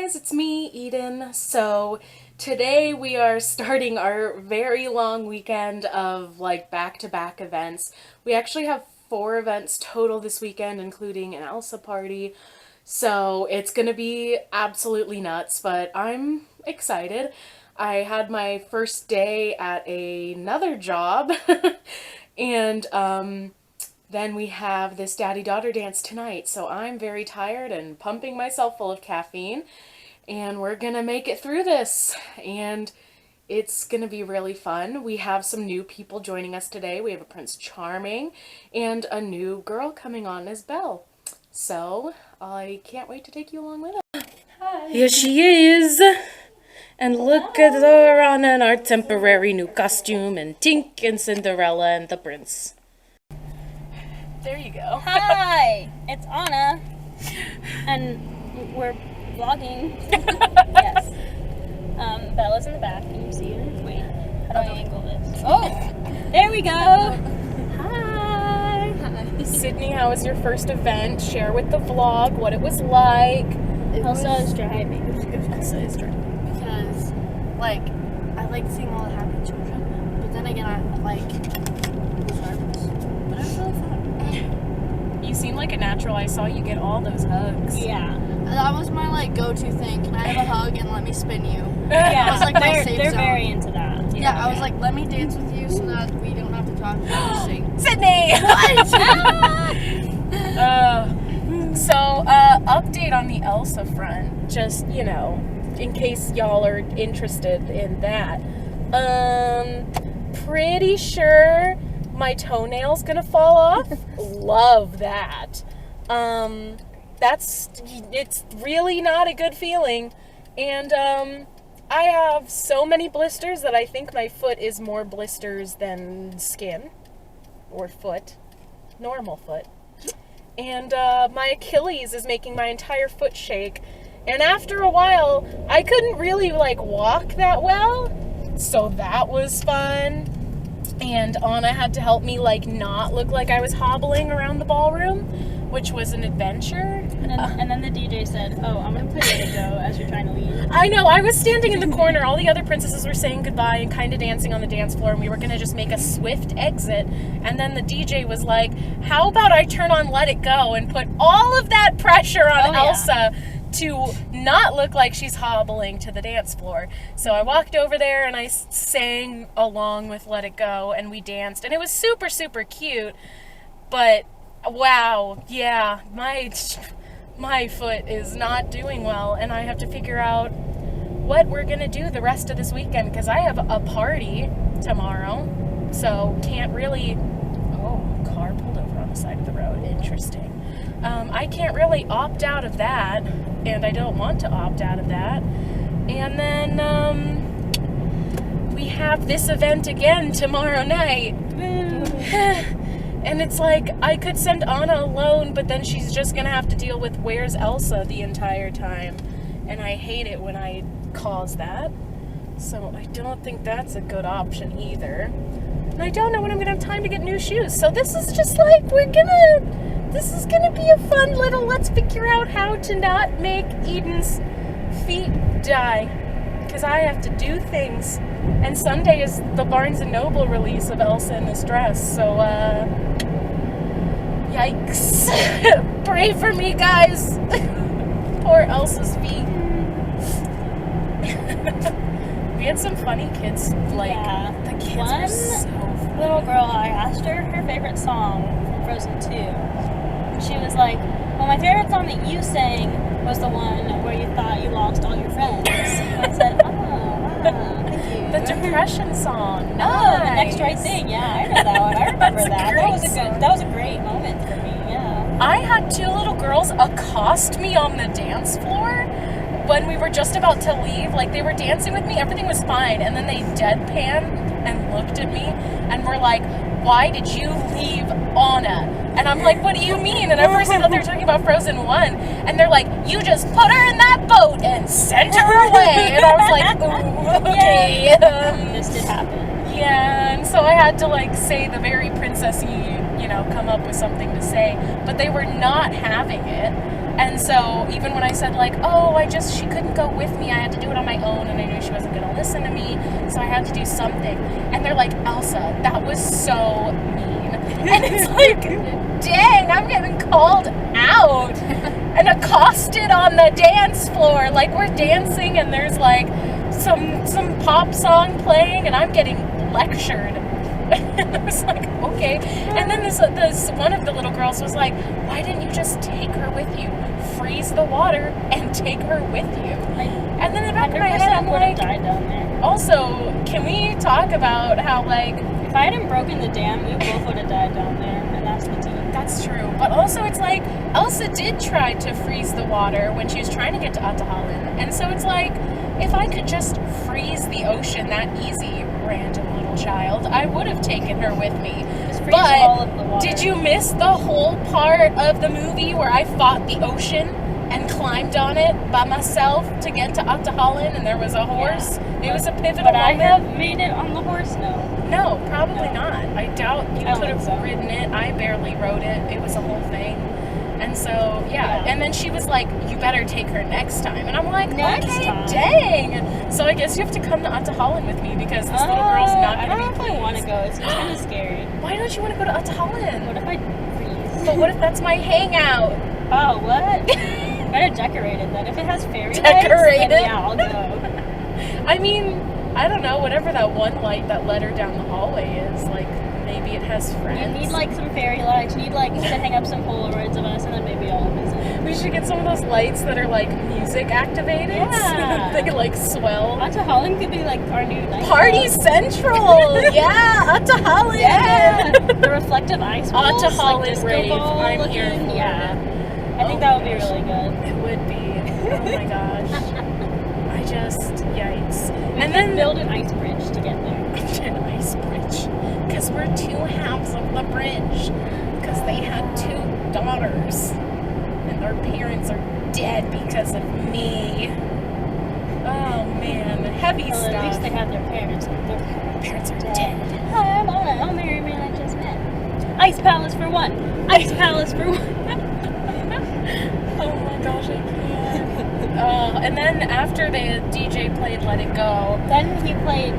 guys, it's me, Eden. So today we are starting our very long weekend of back-to-back events. We actually have 4 events total this weekend, including an Elsa party. So it's gonna be absolutely nuts, but I'm excited. I had my first day at another job, and then we have this daddy-daughter dance tonight, so I'm very tired and pumping myself full of caffeine, and we're gonna make it through this, and it's gonna be really fun. We have some new people joining us today. We have a Prince Charming and a new girl coming on as Belle. So I can't wait to take you along with us. Hi. Here she is. And look at her on in our temporary new costume, and Tink and Cinderella and the prince. There you go. Hi, it's Anna, and we're vlogging. Yes. Bella's in the back. Can you see her? Wait, how do I angle this? Oh, there we go. Hi. Hi. Sydney, how was your first event? Share with the vlog what it was like. Elsa is driving. Elsa is driving. Because, I like seeing all the happy children, but then again, I was nervous. But it was really fun. You seem like a natural. I saw you get all those hugs. Yeah. That was my, go-to thing. Can I have a hug and let me spin you? Yeah, That was, my safe they're zone. very into that. Yeah, I was like, let me dance with you so that we don't have to talk about sing. Sydney! Update on the Elsa front. Just, in case y'all are interested in that. Pretty sure my toenail's gonna fall off. Love that. It's really not a good feeling. And, I have so many blisters that I think my foot is more blisters than skin. Or foot. Normal foot. And, my Achilles is making my entire foot shake. And after a while, I couldn't really, walk that well. So that was fun. And Anna had to help me, not look like I was hobbling around the ballroom, which was an adventure. And then the DJ said, "Oh, I'm gonna put it to go as you're trying to leave." I know, I was standing in the corner, all the other princesses were saying goodbye and kind of dancing on the dance floor, and we were gonna just make a swift exit, and then the DJ was like, how about I turn on Let It Go and put all of that pressure on Elsa to not look like she's hobbling to the dance floor. So I walked over there and I sang along with Let It Go, and we danced, and it was super, super cute, but wow, yeah, my foot is not doing well, and I have to figure out what we're gonna do the rest of this weekend, because I have a party tomorrow, so can't really... Oh, car pulled over on the side of the road. Interesting. I can't really opt out of that, and I don't want to opt out of that. And then we have this event again tomorrow night. And it's like, I could send Anna alone, but then she's just gonna have to deal with where's Elsa the entire time. And I hate it when I cause that. So I don't think that's a good option either. And I don't know when I'm gonna have time to get new shoes. So this is just this is gonna be a fun little, let's figure out how to not make Eden's feet die. Because I have to do things. And Sunday is the Barnes & Noble release of Elsa in this dress, so, yikes. Pray for me, guys. Poor Elsa's feet. We had some funny kids, the kids were so funny. Little girl, I asked her favorite song from Frozen 2. And she was like, well, my favorite song that you sang was the one where you thought you lost all your friends. And I said, oh, wow, thank you. The depression song. Nice. Oh, the next right thing. Yeah, I know that one. I remember that. That was a great moment for me. Yeah. I had 2 little girls accost me on the dance floor when we were just about to leave. They were dancing with me, everything was fine, and then they deadpanned and looked at me and were like, why did you leave Anna? And I'm like, what do you mean? And at first I thought they were talking about Frozen 1, and they're like, you just put her in that boat and sent her away. And I was like, ooh, okay. This did happen. Yeah, and so I had to say the very princessy, come up with something to say, but they were not having it. And so even when I said like, oh, she couldn't go with me, I had to do it on my own, and I knew she wasn't going to listen to me, so I had to do something. And they're like, Elsa, that was so mean. And it's like, dang, I'm getting called out and accosted on the dance floor. Like, we're dancing and there's like some pop song playing and I'm getting lectured. And I was like, okay. And then this one of the little girls was like, why didn't you just take her with you? Freeze the water and take her with you. And then in the back of my head, I'm like, died down there. Also, can we talk about how, like, if I hadn't broken the dam, we both would have died down there, and that's the deal. That's true. But also, it's like, Elsa did try to freeze the water when she was trying to get to Atahalin. And so it's like, if I could just freeze the ocean that easy, random little child, I would have taken her with me. Just freeze all of the water. Did you miss the whole part of the movie where I fought the ocean and climbed on it by myself to get to Atahalin, and there was a horse? Yeah. It was a pivotal but moment. I have made it on the horse, no. No, probably not. I doubt you I could have so. ridden it. I barely rode it. It was a whole thing. And so, yeah. And then she was like, you better take her next time. And I'm like, Next okay, time. Dang. So I guess you have to come to Atahalin with me because this little girl's not I going don't to know be if I want to pleased. go. It's kind of scary. Why don't you want to go to Atahalin? What if I freeze? But what if that's my hangout? Oh, what? Better decorate it then. If it has fairy lights, Decorate then it? yeah, I'll go. I mean, I don't know. Whatever that one light that led her down the hallway is, like, maybe it has friends. You need like some fairy lights. You need like to hang up some Polaroids of us, and then maybe I'll visit. We should get some of those lights that are like music activated. Yeah. They can like swell. Atahalin could be like our new night Party club. Central! Yeah! Atahalin! Yeah! The reflective ice balls, Atahalin like disco rave. ball I'm looking. here for Yeah. it. I think that would be really good. It would be. Oh my gosh. I just, yikes. We And could then build an ice bridge to get there. an ice bridge. Because we're two halves of the bridge. Because they had two daughters. And their parents are dead because of me. Oh man, heavy Well, stuff. at least they have their parents. Their Parents are dead. Hi, I'm Anna. I'll marry a man I just met. Ice Palace for one. Ice Palace for one. Oh my gosh, I can't. And then after the DJ played Let It Go, Then he played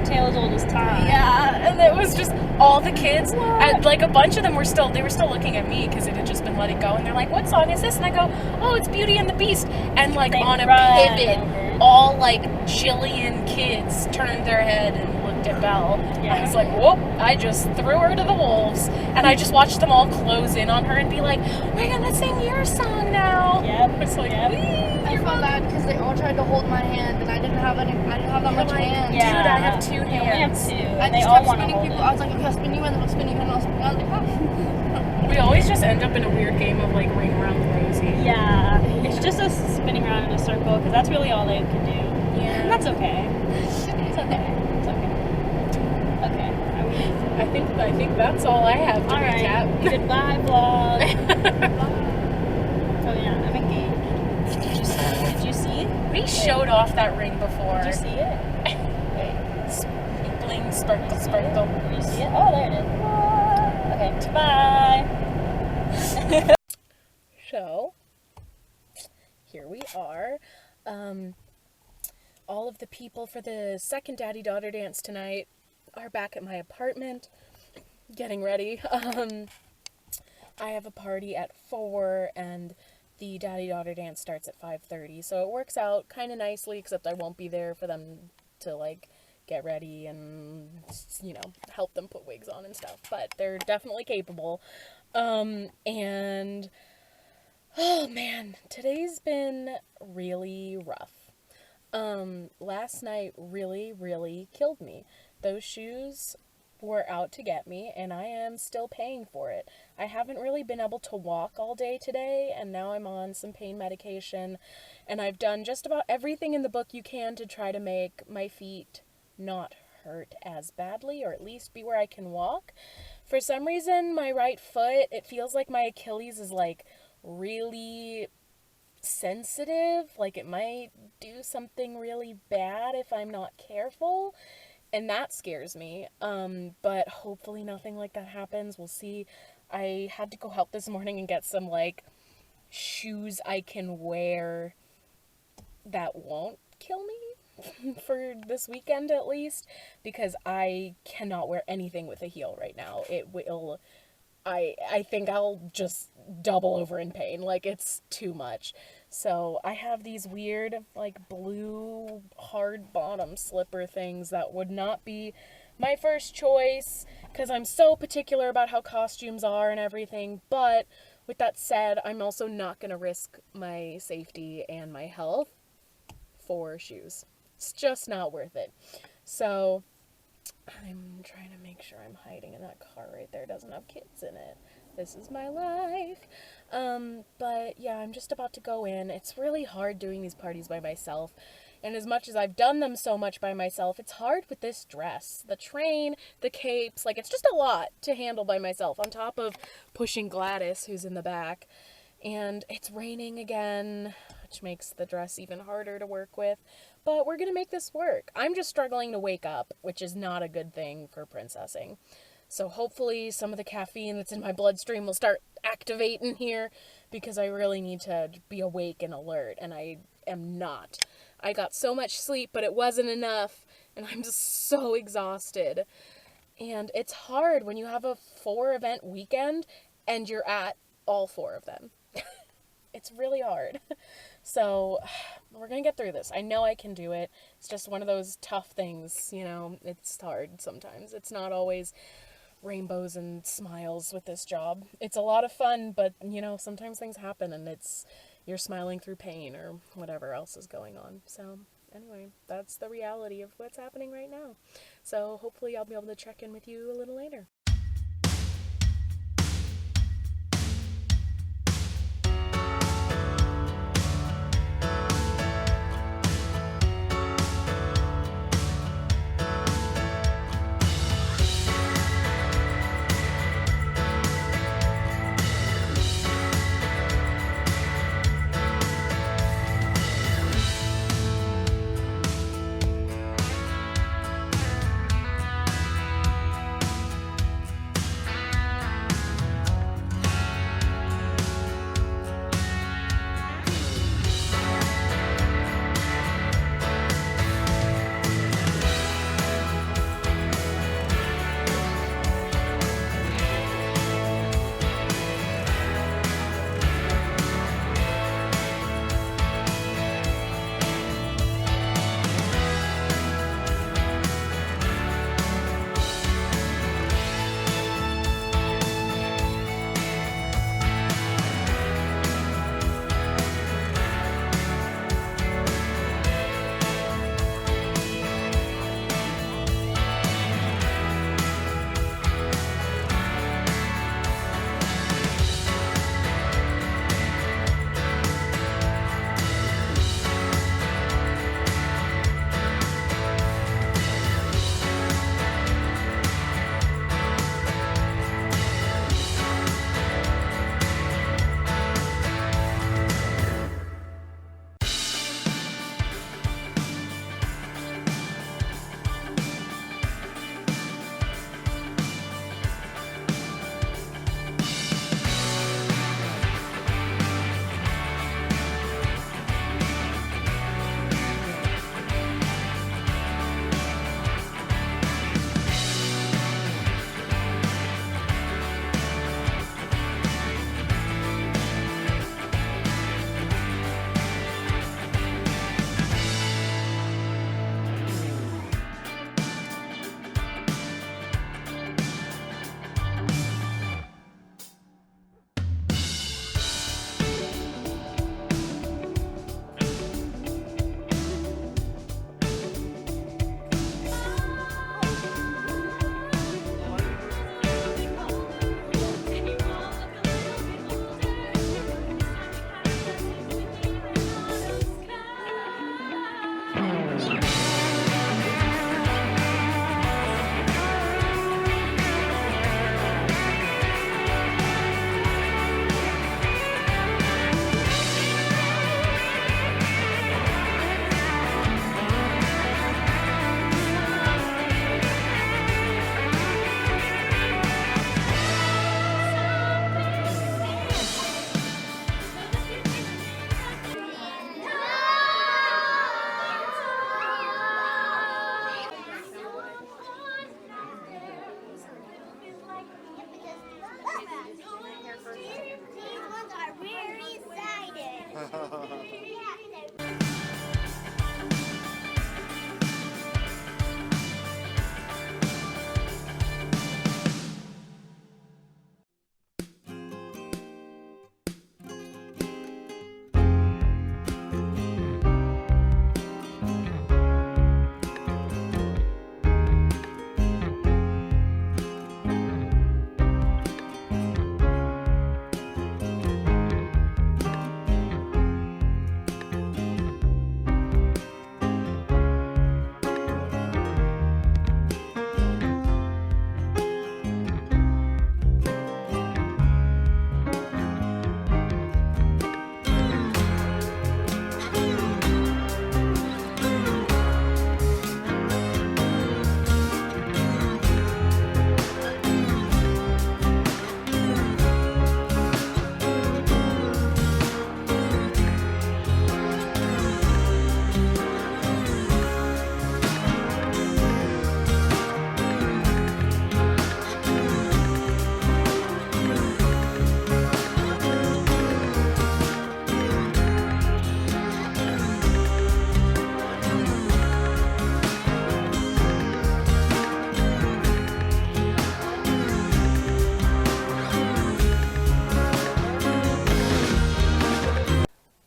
Tale as Old as Time. yeah, and it was just all the kids, and like a bunch of them were still looking at me because it had just been Let It Go, and they're like, what song is this? And I go, oh, it's Beauty and the Beast. And like They on a run pivot, over. all like jillion kids turned their head and looked at Belle. Yeah. I was like, whoop, I just threw her to the wolves. And I just watched them all close in on her and be like, we're gonna sing your song now. Yep. It's like, Yep. I felt bad because they all tried to hold my hand, and I didn't have that much like, hand. Dude, I have two You only have hands. two. I And they just all kept want to spinning hold people. it. I was like, okay, I'll spin you, and then I'll spin you, and then I'll spin you. I was like, oh. We always just end up in a weird game of like ring around the rosy. Yeah. It's just us spinning around in a circle because that's really all they can do. Yeah. And that's okay. It's okay. It's okay. Okay. Are we? I think that's all I have to All right. recap. Goodbye, vlog. Oh yeah, I'm engaged. Did you see? We showed off that ring before. Did you see it? Bling, sparkle, sparkle. Did you see it? Oh, there it is. Okay. Bye. So, here we are. All of the people for the second daddy-daughter dance tonight are back at my apartment, getting ready. I have a party at 4, and the daddy-daughter dance starts at 5:30, so it works out kind of nicely, except I won't be there for them to, like, get ready and, you know, help them put wigs on and stuff, but they're definitely capable. And, oh man, today's been really rough. Last night really, really killed me. Those shoes were out to get me, and I am still paying for it. I haven't really been able to walk all day today, and now I'm on some pain medication, and I've done just about everything in the book you can to try to make my feet not hurt as badly, or at least be where I can walk. For some reason, my right foot, it feels like my Achilles is like really sensitive, like it might do something really bad if I'm not careful, and that scares me. But hopefully nothing like that happens. We'll see. I had to go help this morning and get some like shoes I can wear that won't kill me for this weekend at least, because I cannot wear anything with a heel right now. It will, I think I'll just double over in pain. Like, it's too much. So I have these weird, like, blue hard bottom slipper things that would not be my first choice because I'm so particular about how costumes are and everything. But with that said, I'm also not going to risk my safety and my health for shoes. It's just not worth it. So I'm trying to make sure I'm hiding in that car right there. It doesn't have kids in it. This is my life. But yeah, I'm just about to go in. It's really hard doing these parties by myself. And as much as I've done them so much by myself, it's hard with this dress. The train, the capes, like, it's just a lot to handle by myself, on top of pushing Gladys, who's in the back. And it's raining again, which makes the dress even harder to work with. But we're going to make this work. I'm just struggling to wake up, which is not a good thing for princessing. So hopefully some of the caffeine that's in my bloodstream will start activating here, because I really need to be awake and alert, and I am not. I got so much sleep, but it wasn't enough, and I'm just so exhausted. And it's hard when you have a 4-event weekend and you're at all 4 of them. It's really hard. So we're going to get through this. I know I can do it. It's just one of those tough things, you know. It's hard sometimes. It's not always rainbows and smiles with this job. It's a lot of fun, but, you know, sometimes things happen and you're smiling through pain or whatever else is going on. So anyway, that's the reality of what's happening right now. So hopefully I'll be able to check in with you a little later.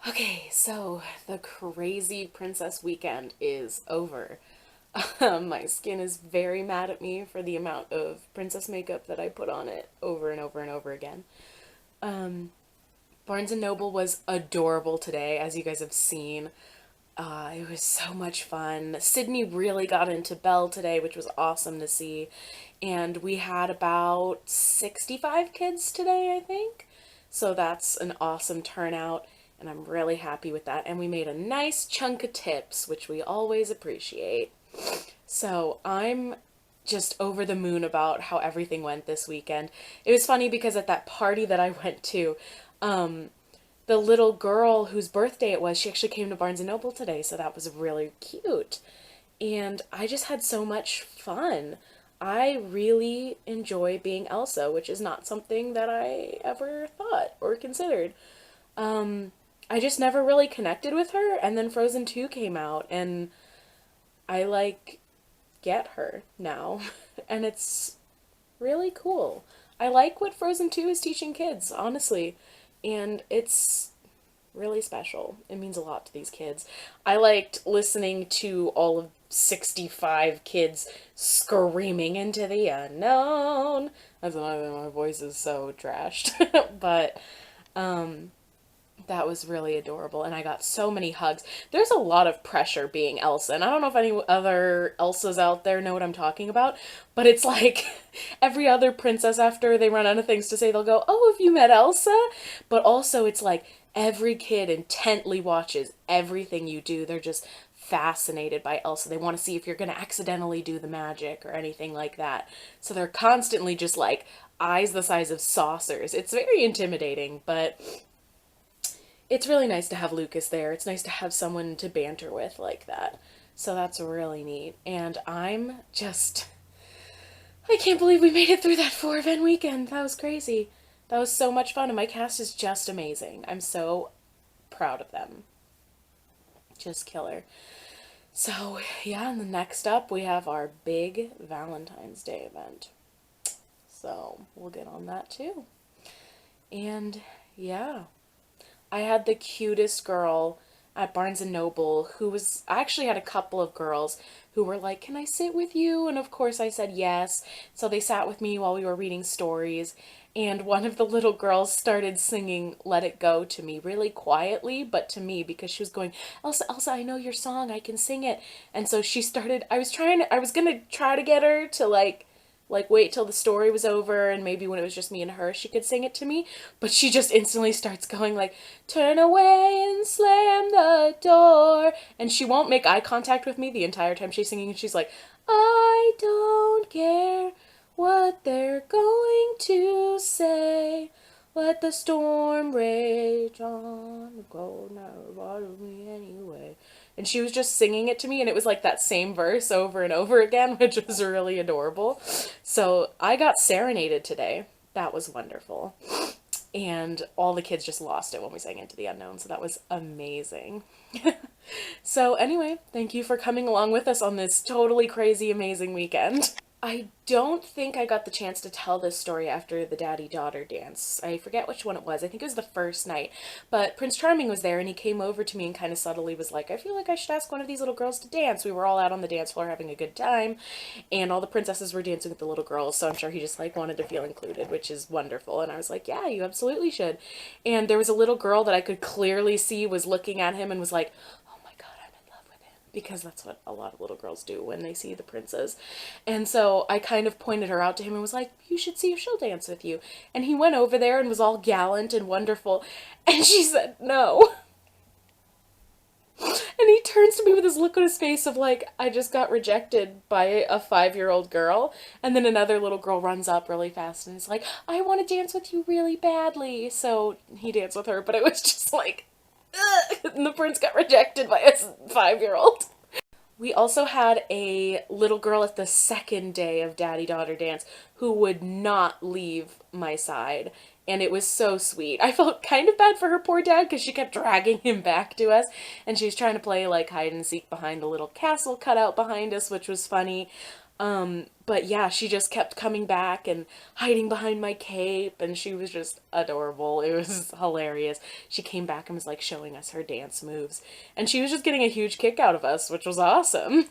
Okay, so the crazy princess weekend is over. My skin is very mad at me for the amount of princess makeup that I put on it over and over and over again. Um, Barnes& and Noble was adorable today, as you guys have seen. It was so much fun. Sydney really got into Belle today, which was awesome to see. And we had about 65 kids today, I think. So that's an awesome turnout, and I'm really happy with that. And we made a nice chunk of tips, which we always appreciate. So I'm just over the moon about how everything went this weekend. It was funny because at that party that I went to, um, the little girl whose birthday it was, she actually came to Barnes& and Noble today, so that was really cute. And I just had so much fun. I really enjoy being Elsa, which is not something that I ever thought or considered. I just never really connected with her, and then Frozen 2 came out, and I like get her now, and it's really cool. I like what Frozen 2 is teaching kids, honestly, and it's really special. It means a lot to these kids. I liked listening to all of 65 kids screaming into the unknown. That's another my voice is so trashed. But that was really adorable, and I got so many hugs. There's a lot of pressure being Elsa, and I don't know if any other Elsas out there know what I'm talking about, but it's like every other princess, after they run out of things to say, they'll go, "Oh, have you met Elsa?" But also it's like every kid intently watches everything you do. They're just fascinated by Elsa. They want to see if you're going to accidentally do the magic or anything like that. So they're constantly just like eyes the size of saucers. It's very intimidating, but it's really nice to have Lucas there. It's nice to have someone to banter with like that. So that's really neat. And I can't believe we made it through that 4 event weekend. That was crazy. That was so much fun, and my cast is just amazing. I'm so proud of them. Just killer. So, yeah, and the next up we have our big Valentine's Day event. So, we'll get on that too. And, yeah. I had the cutest girl at Barnes& and Noble who was, I actually had a couple of girls who were like, "Can I sit with you?" And of course I said yes. So they sat with me while we were reading stories. And one of the little girls started singing Let It Go to me really quietly, but to me, because she was going, "Elsa, Elsa, I know your song. I can sing it." And so she started, I was going to try to get her to like wait till the story was over, and maybe when it was just me and her she could sing it to me, but she just instantly starts going like, "Turn away and slam the door," and she won't make eye contact with me the entire time she's singing, and she's like, "I don't care what they're going to say, let the storm rage on, the cold never bothers me anyway." And she was just singing it to me, and it was like that same verse over and over again, which was really adorable. So I got serenaded today. That was wonderful. And all the kids just lost it when we sang Into the Unknown, so that was amazing. So anyway, thank you for coming along with us on this totally crazy, amazing weekend. I don't think I got the chance to tell this story after the daddy-daughter dance. I forget which one it was. I think it was the first night. But Prince Charming was there, and he came over to me and kind of subtly was like, I feel like I should ask one of these little girls to dance. We were all out on the dance floor having a good time, and all the princesses were dancing with the little girls, so I'm sure he just, like, wanted to feel included, which is wonderful. And I was like, yeah, you absolutely should. And there was a little girl that I could clearly see was looking at him and was like, because that's what a lot of little girls do when they see the princes. And so I kind of pointed her out to him and was like, you should see if she'll dance with you. And he went over there and was all gallant and wonderful. And she said, no. And he turns to me with this look on his face of like, I just got rejected by a 5-year-old girl. And then another little girl runs up really fast and is like, I want to dance with you really badly. So he danced with her, but it was just like, ugh, and the prince got rejected by a 5-year-old. We also had a little girl at the second day of daddy-daughter dance who would not leave my side, and it was so sweet. I felt kind of bad for her poor dad because she kept dragging him back to us, and she was trying to play like hide and seek behind a little castle cut out behind us, which was funny. But yeah, she just kept coming back and hiding behind my cape, and she was just adorable. It was hilarious. She came back and was like showing us her dance moves, and she was just getting a huge kick out of us, which was awesome.